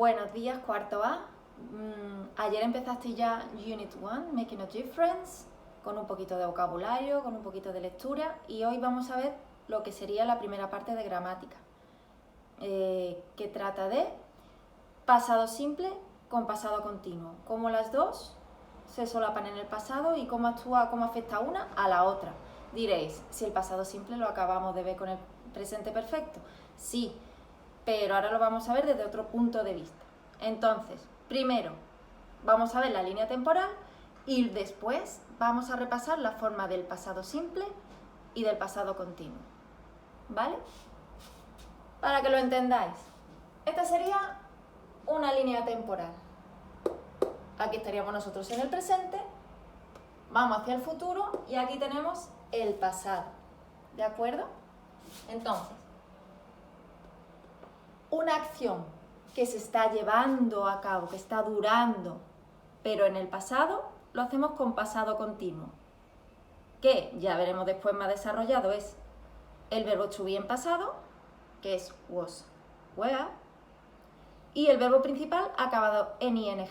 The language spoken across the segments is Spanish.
Buenos días, cuarto A. Ayer empezaste ya Unit 1, Making a Difference, con un poquito de vocabulario, con un poquito de lectura, y hoy vamos a ver lo que sería la primera parte de gramática, que trata de pasado simple con pasado continuo, cómo las dos se solapan en el pasado y cómo actúa, cómo afecta una a la otra. Diréis, si el pasado simple lo acabamos de ver con el presente perfecto. Sí, pero ahora lo vamos a ver desde otro punto de vista. Entonces, primero vamos a ver la línea temporal y después vamos a repasar la forma del pasado simple y del pasado continuo. ¿Vale? Para que lo entendáis, esta sería una línea temporal. Aquí estaríamos nosotros en el presente, vamos hacia el futuro y aquí tenemos el pasado. ¿De acuerdo? Entonces, una acción que se está llevando a cabo, que está durando, pero en el pasado lo hacemos con pasado continuo, que ya veremos después más desarrollado, es el verbo to be en pasado, que es was, were, y el verbo principal acabado en ing.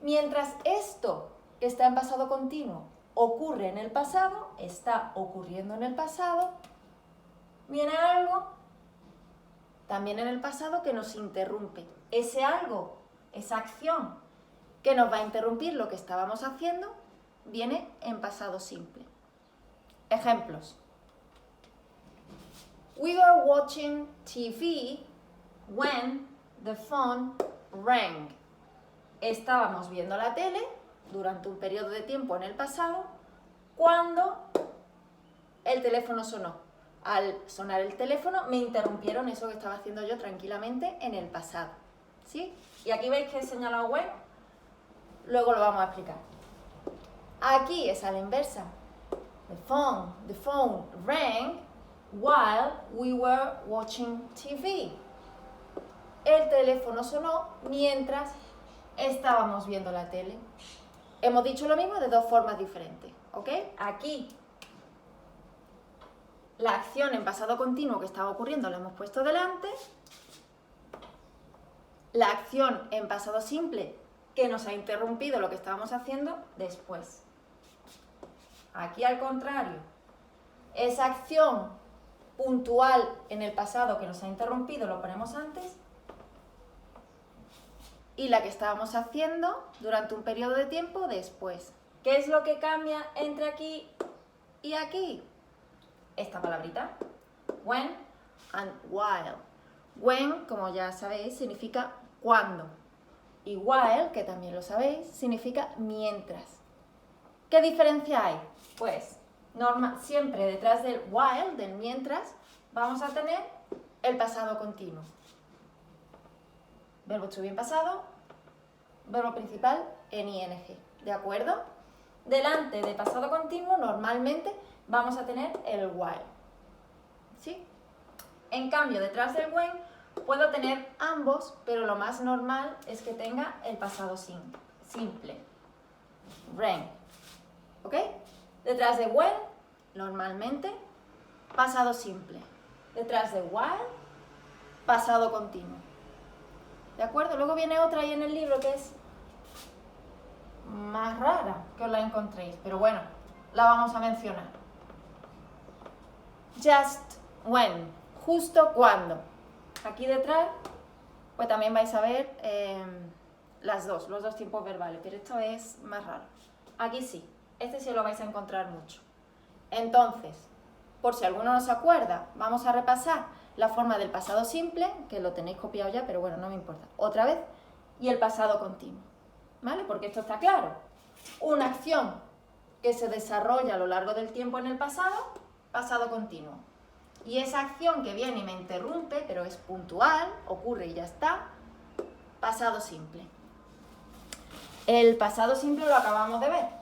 Mientras esto que está en pasado continuo ocurre en el pasado, está ocurriendo en el pasado, viene algo también en el pasado que nos interrumpe. Ese algo, esa acción que nos va a interrumpir lo que estábamos haciendo, viene en pasado simple. Ejemplos. We were watching TV when the phone rang. Estábamos viendo la tele durante un periodo de tiempo en el pasado cuando el teléfono sonó. Al sonar el teléfono me interrumpieron eso que estaba haciendo yo tranquilamente en el pasado. ¿Sí? Y aquí veis que he señalado when, luego lo vamos a explicar. Aquí es a la inversa. The phone rang while we were watching TV. El teléfono sonó mientras estábamos viendo la tele. Hemos dicho lo mismo de dos formas diferentes, ¿ok? Aquí la acción en pasado continuo que estaba ocurriendo la hemos puesto delante. La acción en pasado simple que nos ha interrumpido lo que estábamos haciendo después. Aquí al contrario, esa acción puntual en el pasado que nos ha interrumpido lo ponemos antes y la que estábamos haciendo durante un periodo de tiempo después. ¿Qué es lo que cambia entre aquí y aquí? Esta palabrita, when and while. When, como ya sabéis, significa cuando. Y while, que también lo sabéis, significa mientras. ¿Qué diferencia hay? Pues siempre detrás del while, del mientras, vamos a tener el pasado continuo. Verbo to be en pasado, verbo principal en ing. ¿De acuerdo? Delante de pasado continuo, normalmente vamos a tener el while. ¿Sí? En cambio, detrás del when puedo tener ambos, pero lo más normal es que tenga el pasado simple. Rang. ¿Ok? Detrás de when, normalmente, pasado simple. Detrás de while, pasado continuo. ¿De acuerdo? Luego viene otra ahí en el libro que es más rara que os la encontréis, pero bueno, la vamos a mencionar. Just when, justo cuando. Aquí detrás, pues también vais a ver los dos tiempos verbales, pero esto es más raro. Aquí sí, este sí lo vais a encontrar mucho. Entonces, por si alguno no se acuerda, vamos a repasar la forma del pasado simple, que lo tenéis copiado ya, pero bueno, no me importa. Otra vez, y el pasado continuo, ¿vale? Porque esto está claro. Una acción que se desarrolla a lo largo del tiempo en el pasado, pasado continuo. Y esa acción que viene y me interrumpe, pero es puntual, ocurre y ya está, pasado simple. El pasado simple lo acabamos de ver.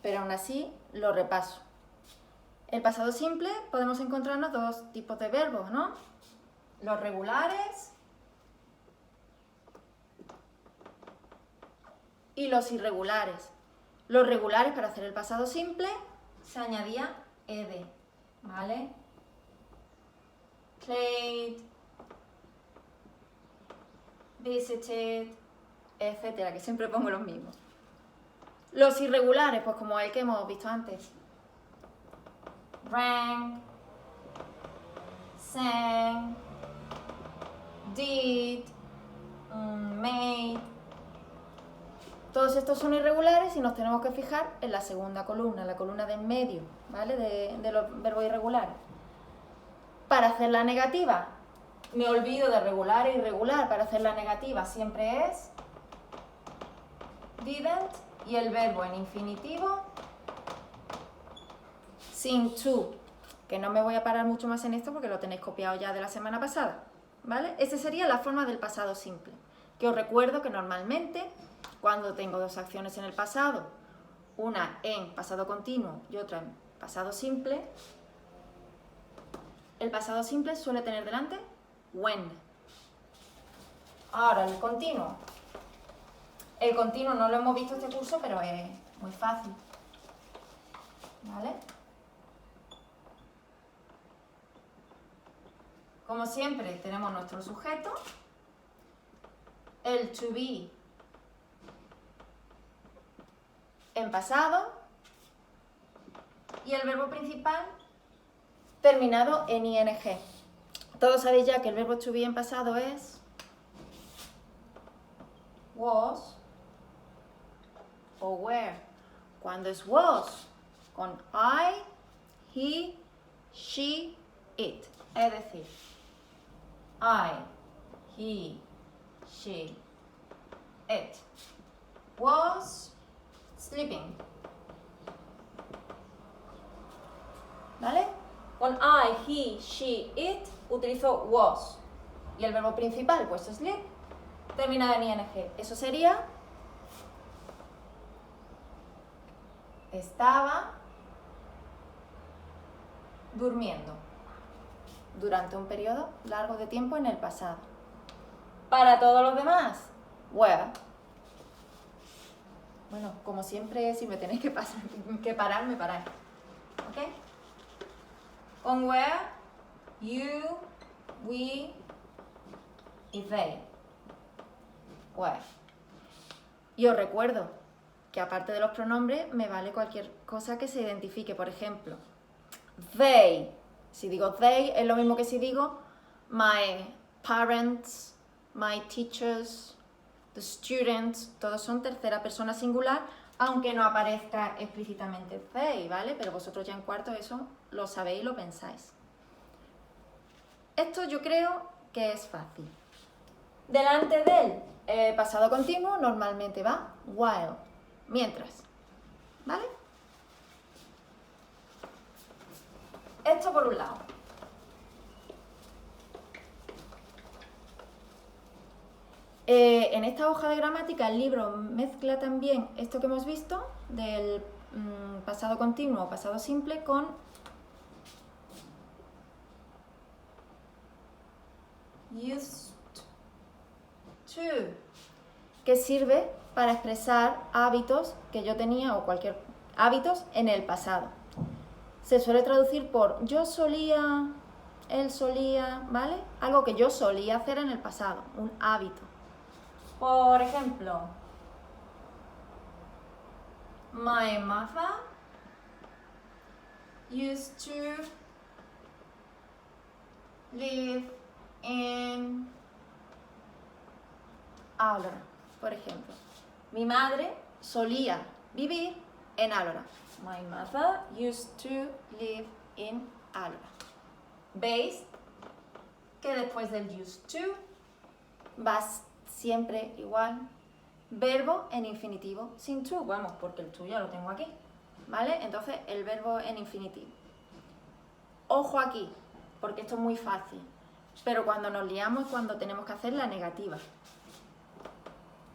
Pero aún así lo repaso. El pasado simple podemos encontrarnos dos tipos de verbos, ¿no? Los regulares y los irregulares. Los regulares, para hacer el pasado simple, se añadía ed, ¿vale? Played, visited, etcétera, que siempre pongo los mismos. Los irregulares, pues como el que hemos visto antes. Rang, sang, did, made. Todos estos son irregulares y nos tenemos que fijar en la segunda columna, la columna de en medio, ¿vale? De los verbos irregulares. Para hacer la negativa, me olvido de regular e irregular. Para hacer la negativa siempre es didn't y el verbo en infinitivo sin to, que no me voy a parar mucho más en esto porque lo tenéis copiado ya de la semana pasada, ¿vale? Esa sería la forma del pasado simple, que os recuerdo que normalmente cuando tengo dos acciones en el pasado, una en pasado continuo y otra en pasado simple, el pasado simple suele tener delante when. Ahora el continuo. El continuo no lo hemos visto este curso, pero es muy fácil, ¿vale? Como siempre, tenemos nuestro sujeto, el to be en pasado y el verbo principal terminado en ing. Todos sabéis ya que el verbo to be en pasado es was o were. Cuando es was, con I, he, she, it. Es decir, I, he, she, it was sleeping. ¿Vale? Con I, he, she, it utilizo was. Y el verbo principal, pues sleep, termina en ing. Eso sería estaba durmiendo durante un periodo largo de tiempo en el pasado. Para todos los demás, were. Bueno, como siempre, si me tenéis que parar, me paráis. ¿Ok? Con were, you, we y they. Were. Y os recuerdo que aparte de los pronombres, me vale cualquier cosa que se identifique. Por ejemplo, they. Si digo they, es lo mismo que si digo my parents, my teachers, the students. Todos son tercera persona singular, aunque no aparezca explícitamente they, ¿vale? Pero vosotros ya en cuarto eso lo sabéis y lo pensáis. Esto yo creo que es fácil. Delante del pasado continuo normalmente va while, mientras, ¿vale? Esto por un lado. En esta hoja de gramática el libro mezcla también esto que hemos visto del pasado continuo o pasado simple con used to, que sirve para expresar hábitos que yo tenía o cualquier hábitos en el pasado. Se suele traducir por yo solía, él solía, ¿vale? Algo que yo solía hacer en el pasado, un hábito. Por ejemplo, my mother used to live in Álora, por ejemplo. Mi madre solía vivir en Álora. My mother used to live in Álora. ¿Veis que después del used to va siempre igual? Verbo en infinitivo sin to, vamos, porque el to ya lo tengo aquí, ¿vale? Entonces el verbo en infinitivo. Ojo aquí, porque esto es muy fácil, pero cuando nos liamos es cuando tenemos que hacer la negativa.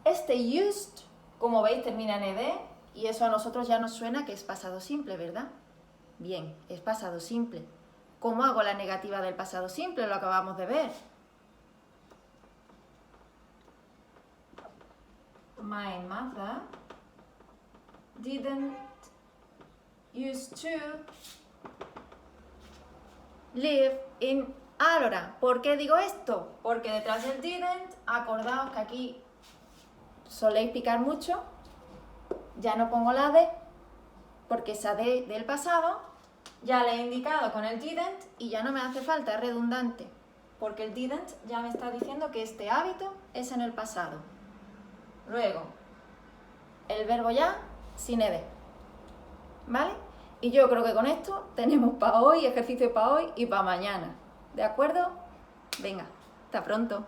Este used, como veis, termina en ed y eso a nosotros ya nos suena que es pasado simple, ¿verdad? Bien, es pasado simple. ¿Cómo hago la negativa del pasado simple? Lo acabamos de ver. My mother didn't used to live in Alora. ¿Por qué digo esto? Porque detrás del didn't, acordaos que aquí soléis picar mucho, ya no pongo la de, porque esa de del pasado ya la he indicado con el didn't y ya no me hace falta, es redundante, porque el didn't ya me está diciendo que este hábito es en el pasado. Luego, el verbo ya sin ed, ¿vale? Y yo creo que con esto tenemos para hoy, ejercicio para hoy y para mañana. ¿De acuerdo? Venga, hasta pronto.